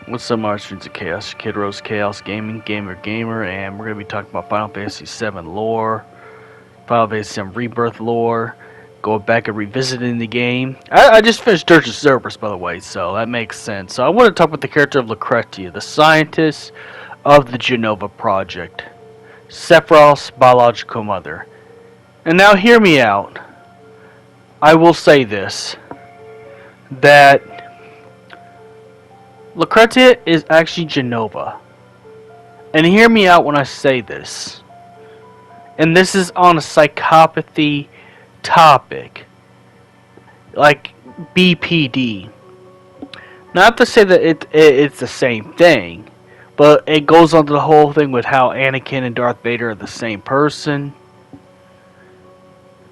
What's up, my streets of chaos? Kid Rose Chaos Gaming, Gamer, and we're gonna be talking about Final Fantasy VII lore, Final Fantasy VII Rebirth lore, going back and revisiting the game. I just finished Dirge of Cerberus, by the way, so that makes sense. So I want to talk about the character of Lucretia, the scientist of the JENOVA project, Sephiroth's biological mother. And now, hear me out. I will say this: that Lucretia is actually JENOVA. And hear me out when I say this. And this is on a psychopathy topic. Like BPD. Not to say that it's the same thing. But it goes on to the whole thing with how Anakin and Darth Vader are the same person.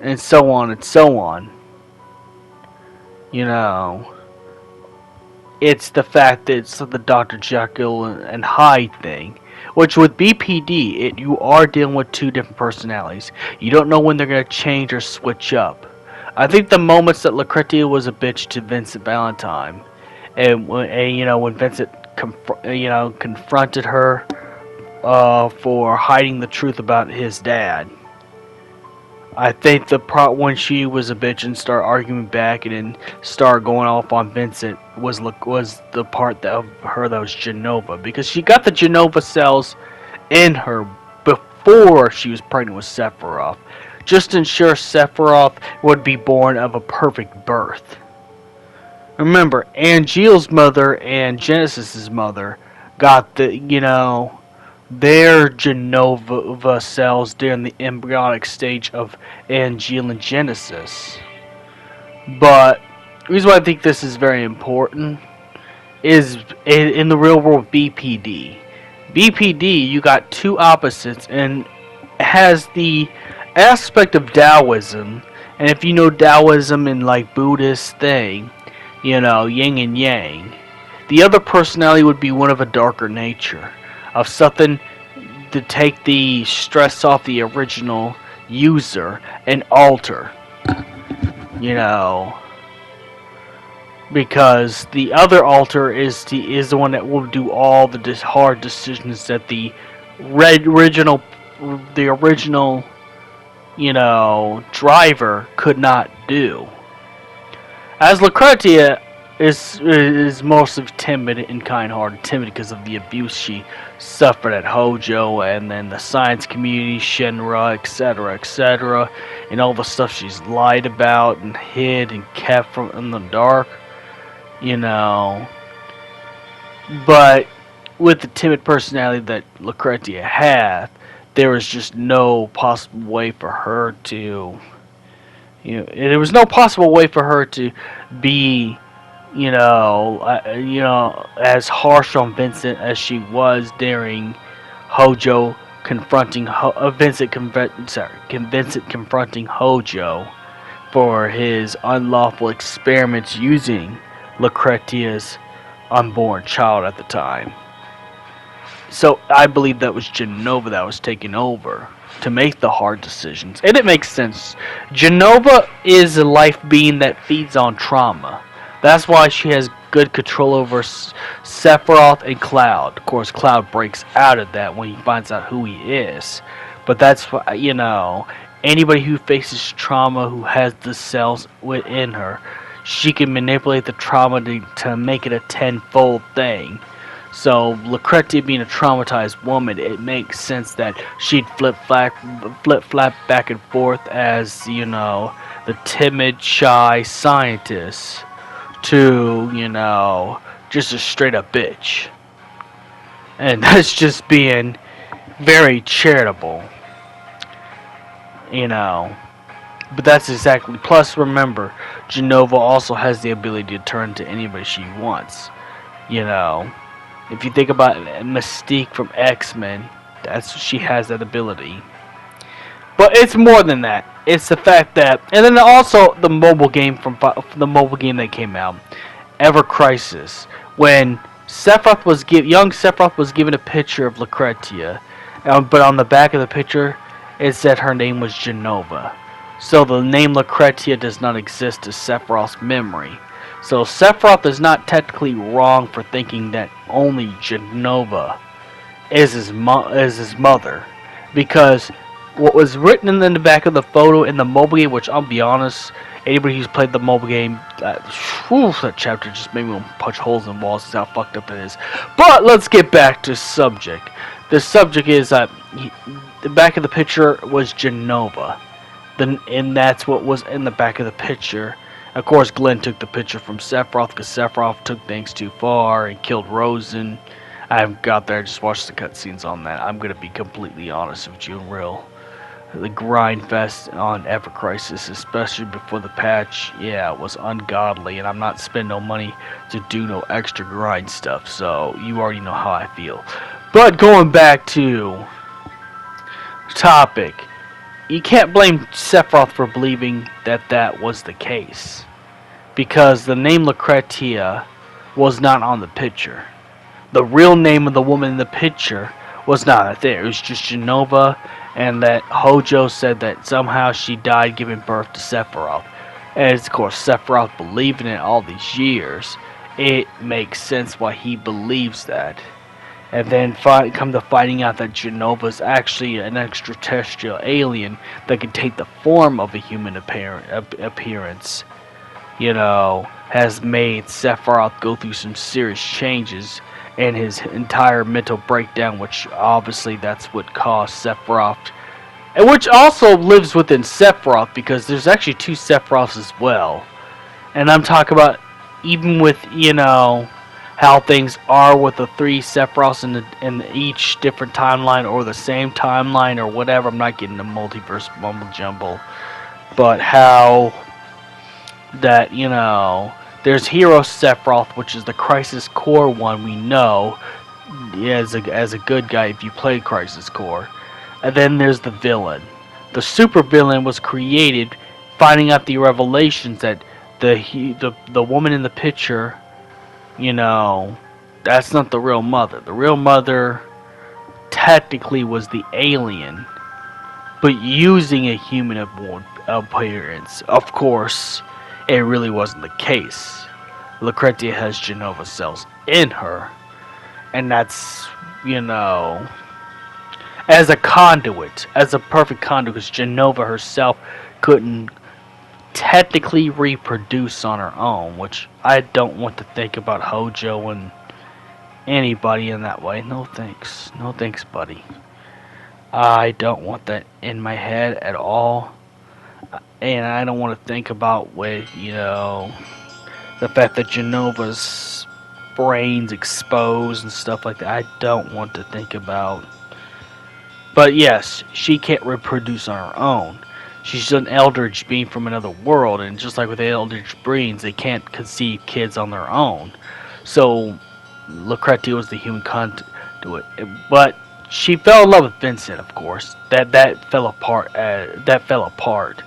And so on and so on. You know. It's the fact that it's the Dr. Jekyll and Hyde thing. Which with BPD, you are dealing with two different personalities. You don't know when they're going to change or switch up. I think the moments that Lucretia was a bitch to Vincent Valentine, and when Vincent confronted her for hiding the truth about his dad. I think when she was a bitch and started arguing back and then started going off on Vincent was the part of her that was JENOVA, because she got the JENOVA cells in her before she was pregnant with Sephiroth, just to ensure Sephiroth would be born of a perfect birth. Remember, Angeal's mother and Genesis's mother got their JENOVA cells during the embryonic stage of Angeal and Genesis. But the reason why I think this is very important is in the real world BPD. BPD, you got two opposites and has the aspect of Taoism. And if you know Taoism in like Buddhist thing, yin and yang. The other personality would be one of a darker nature. Of something to take the stress off the original user and alter. Because the other alter is the one that will do all the hard decisions that the original driver could not do. As Lucretia is mostly timid and kind-hearted. Timid because of the abuse she suffered at Hojo, and then the science community, Shinra, etc., and all the stuff she's lied about and hid and kept from in the dark. But with the timid personality that Lucretia had, there was just no possible way for her to, there was no possible way for her to be, as harsh on Vincent as she was during Hojo confronting Vincent confronting Hojo for his unlawful experiments using Lucretia's unborn child at the time. So I believe that was JENOVA that was taking over to make the hard decisions. And it makes sense. JENOVA is a life being that feeds on trauma. That's why she has good control over Sephiroth and Cloud. Of course, Cloud breaks out of that when he finds out who he is. But that's why, anybody who faces trauma, who has the cells within her, she can manipulate the trauma to make it a tenfold thing. So, Lucretia being a traumatized woman, it makes sense that she'd flip-flap back and forth as, the timid, shy scientist to, just a straight-up bitch. And that's just being very charitable. But that's exactly... Plus, remember, JENOVA also has the ability to turn to anybody she wants. If you think about Mystique from X-Men, she has that ability. But it's more than that. It's the fact that, and then also the mobile game that came out, Ever Crisis, when young Sephiroth was given a picture of Lucretia, but on the back of the picture it said her name was JENOVA. So the name Lucretia does not exist to Sephiroth's memory. So Sephiroth is not technically wrong for thinking that only JENOVA is his mother, because what was written in the back of the photo in the mobile game, which I'll be honest, anybody who's played the mobile game, that chapter just made me want to punch holes in walls. Is how fucked up it is. But let's get back to subject. The subject is that the back of the picture was JENOVA, and that's what was in the back of the picture. Of course, Glenn took the picture from Sephiroth because Sephiroth took things too far and killed Rosen. I haven't got there, I just watched the cutscenes on that. I'm going to be completely honest with you and real. The grind fest on Ever Crisis, especially before the patch, yeah, it was ungodly, and I'm not spending no money to do no extra grind stuff, so you already know how I feel. But going back to topic, you can't blame Sephiroth for believing that that was the case, because the name Lucretia was not on the picture. The real name of the woman in the picture was not there. It was just JENOVA, and that Hojo said that somehow she died giving birth to Sephiroth. And of course, Sephiroth believing it all these years, it makes sense why he believes that. And then come to finding out that JENOVA is actually an extraterrestrial alien that can take the form of a human appearance. You know, has made Sephiroth go through some serious changes and his entire mental breakdown, which obviously that's what caused Sephiroth, and which also lives within Sephiroth, because there's actually two Sephiroths as well. And I'm talking about even with, you know, how things are with the three Sephiroths in each different timeline or the same timeline or whatever. I'm not getting the multiverse mumble jumble, but how that, you know, there's Hero Sephiroth, which is the Crisis Core one we know as a good guy if you played Crisis Core. And then there's the villain. The super villain was created finding out the revelations that the woman in the picture, you know, that's not the real mother. The real mother technically was the alien, but using a human appearance. Of course, it really wasn't the case. Lucretia has JENOVA cells in her, and that's, you know, as a conduit, as a perfect conduit, because JENOVA herself couldn't technically reproduce on her own, which I don't want to think about Hojo and anybody in that way. No thanks. No thanks, buddy. I don't want that in my head at all. And I don't want to think about with, you know, the fact that JENOVA's brain's exposed and stuff like that. I don't want to think about. But yes, she can't reproduce on her own. She's an eldritch being from another world, and just like with eldritch beings, they can't conceive kids on their own. So Lucretia was the human conduit, but she fell in love with Vincent, of course. That fell apart.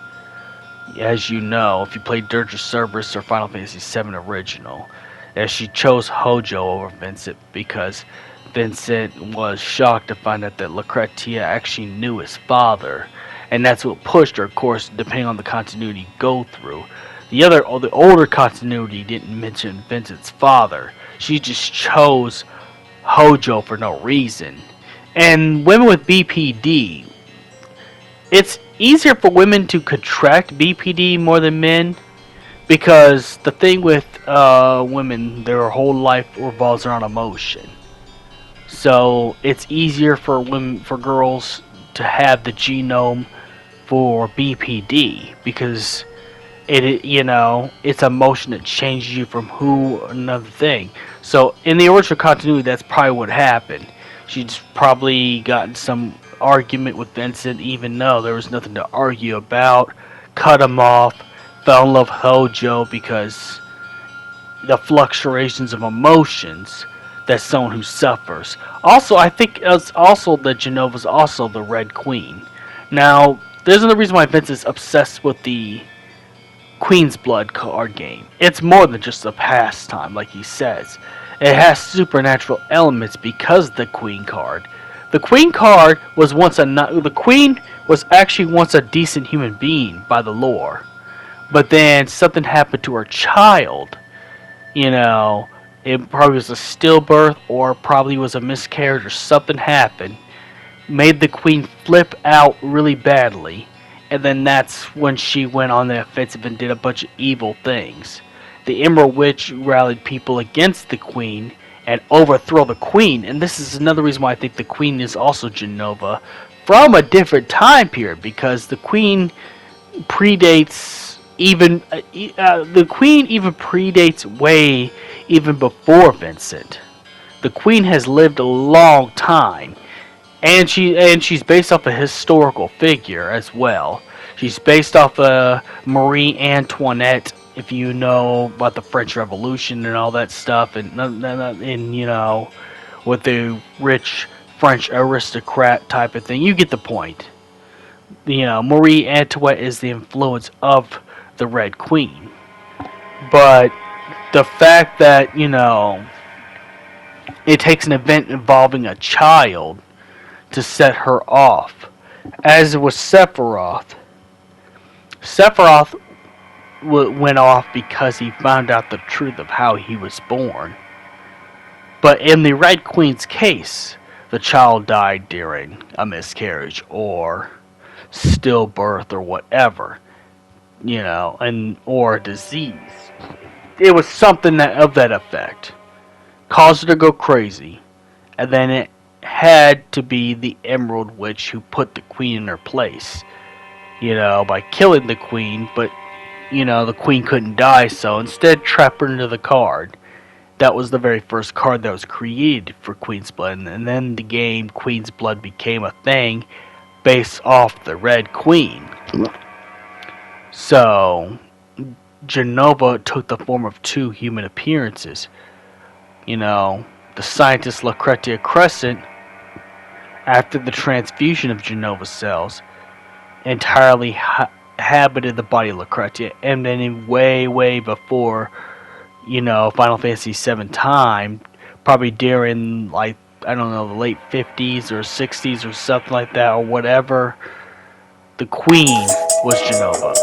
As you know, if you played Dirge of Cerberus or Final Fantasy VII Original, as she chose Hojo over Vincent because Vincent was shocked to find out that Lucretia actually knew his father, and that's what pushed her. Of course, depending on the continuity you go through, the older continuity didn't mention Vincent's father. She just chose Hojo for no reason. And women with BPD, it's easier for women to contract BPD more than men, because the thing with women, their whole life revolves around emotion. So it's easier for girls to have the genome for BPD, because it's emotion that changes you from another thing. So in the original continuity, that's probably what happened. She's probably gotten some argument with Vincent, even though there was nothing to argue about, cut him off, fell in love with Hojo because the fluctuations of emotions that someone who suffers. Also, I think it's also that JENOVA's also the Red Queen. Now, there's another reason why Vincent's obsessed with the Queen's Blood card game. It's more than just a pastime, like he says. It has supernatural elements because of the Queen card. The Queen card was the Queen was actually once a decent human being by the lore, but then something happened to her child. You know, it probably was a stillbirth or probably was a miscarriage or something happened. Made the queen flip out really badly. And then that's when she went on the offensive and did a bunch of evil things. The Emerald Witch rallied people against the queen and overthrow the queen. And this is another reason why I think the queen is also Jenova from a different time period, because the queen predates the queen even predates way even before Vincent. The queen has lived a long time, and she's based off a historical figure as well. She's based off of Marie Antoinette, if you know about the French Revolution and all that stuff, and you know, with the rich French aristocrat type of thing. You get the point. You know, Marie Antoinette is the influence of the Red Queen. But the fact that, you know, it takes an event involving a child to set her off, as it was Sephiroth. Sephiroth went off because he found out the truth of how he was born. But in the Red Queen's case, the child died during a miscarriage or stillbirth or whatever, you know, and or a disease. It was something of that effect. Caused her to go crazy. And then it had to be the Emerald Witch who put the queen in her place. You know, by killing the queen, but, you know, the queen couldn't die, so instead trap her into the card. That was the very first card that was created for Queen's Blood, and then the game Queen's Blood became a thing based off the Red Queen. So, Jenova took the form of two human appearances. You know, the scientist Lucretia Crescent, after the transfusion of Jenova cells, entirely inhabited the body of Lucretia, and then way before, you know, Final Fantasy VII time, probably during, like, I don't know, the late 50s or 60s or something like that, or whatever, the queen was Jenova.